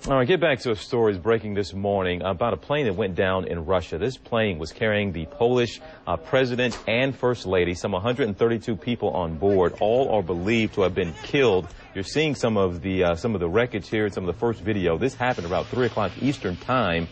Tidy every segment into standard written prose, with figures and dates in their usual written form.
All right, get back to a story that's breaking this morning about a plane that went down in Russia. This plane was carrying the Polish president and first lady, some 132 people on board. All are believed to have been killed. You're seeing some of the wreckage here, some of the first video. This happened about 3 o'clock Eastern time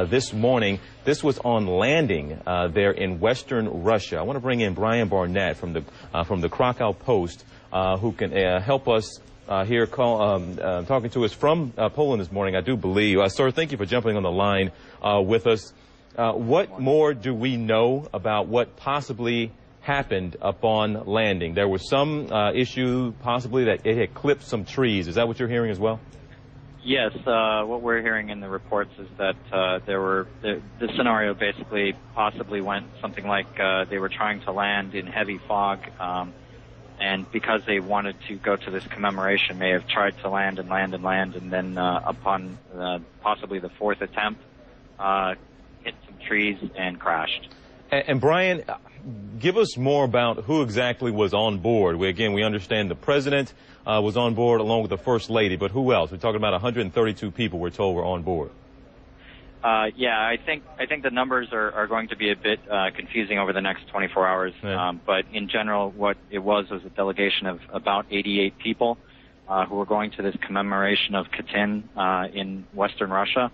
this morning. This was on landing there in western Russia. I want to bring in Brian Barnett from the Krakow Post, who can help us here talking to us from Poland this morning, I do believe. Sir, thank you for jumping on the line with us. What more do we know about what possibly happened upon landing? There was some issue possibly that it had clipped some trees. Is that what you're hearing as well? Yes, what we're hearing in the reports is that the scenario basically possibly went something like they were trying to land in heavy fog, and because they wanted to go to this commemoration, may have tried to land, and then upon possibly the fourth attempt, hit some trees and crashed. And Brian, give us more about who exactly was on board. We understand the president was on board along with the first lady, but who else? We're talking about 132 people we're told were on board. Yeah, I think the numbers are going to be a bit confusing over the next 24 hours. Yeah. But in general, what it was a delegation of about 88 people who were going to this commemoration of Katyn in western Russia,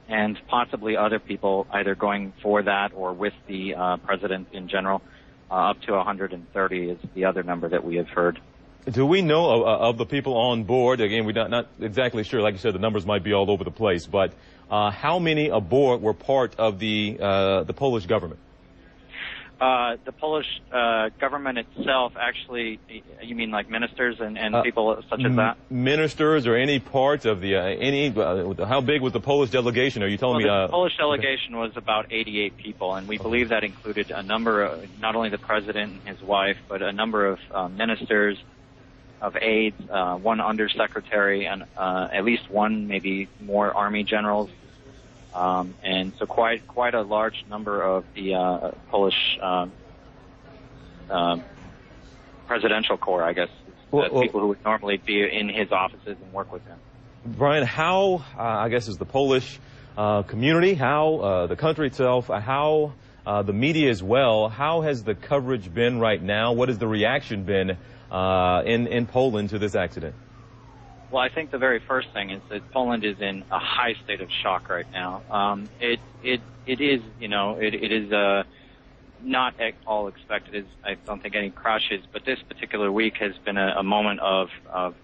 and possibly other people either going for that or with the president in general. Up to 130 is the other number that we have heard. Do we know of the people on board? Again, we're not exactly sure. Like you said, the numbers might be all over the place. But how many aboard were part of the Polish government? The Polish government itself, actually, you mean like ministers and people such as that? Ministers or any part of the, how big was the Polish delegation? Are you telling me? The Polish delegation was about 88 people, and we believe that included a number of, not only the president and his wife, but a number of ministers, of aides, one undersecretary, and at least one, maybe more army generals. And so quite a large number of the Polish presidential corps, I guess, people who would normally be in his offices and work with him. Brian, how, I guess, is the Polish community, how the country itself, how the media as well, how has the coverage been right now? What has the reaction been in Poland to this accident? Well, I think the very first thing is that Poland is in a high state of shock right now. It is, it is not at all expected. I don't think any crashes, but this particular week has been a moment of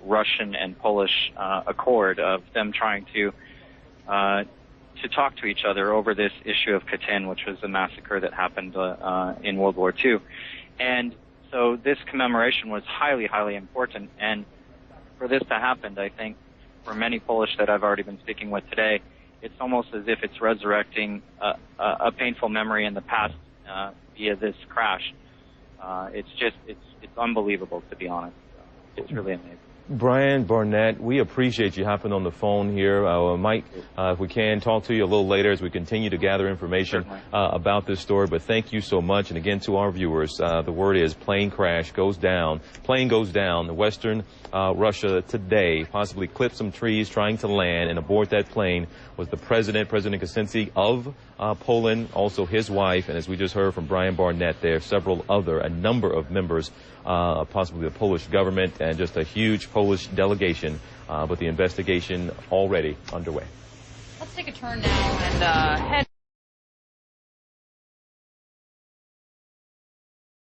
Russian and Polish accord, of them trying to talk to each other over this issue of Katyn, which was a massacre that happened in World War II. And so this commemoration was highly, highly important. And for this to happen, I think, for many Polish that I've already been speaking with today, it's almost as if it's resurrecting a painful memory in the past via this crash. It's unbelievable, to be honest. It's really amazing. Brian Barnett, we appreciate you hopping on the phone here. Mike, if we can, talk to you a little later as we continue to gather information about this story. But thank you so much. And again, to our viewers, the word is plane goes down, western Russia today, possibly clipped some trees trying to land, and aboard that plane was the President Kaczynski of Poland, also his wife, and as we just heard from Brian Barnett, there are a number of members, possibly the Polish government, and just a huge Polish delegation, but the investigation already underway. Let's take a turn now and head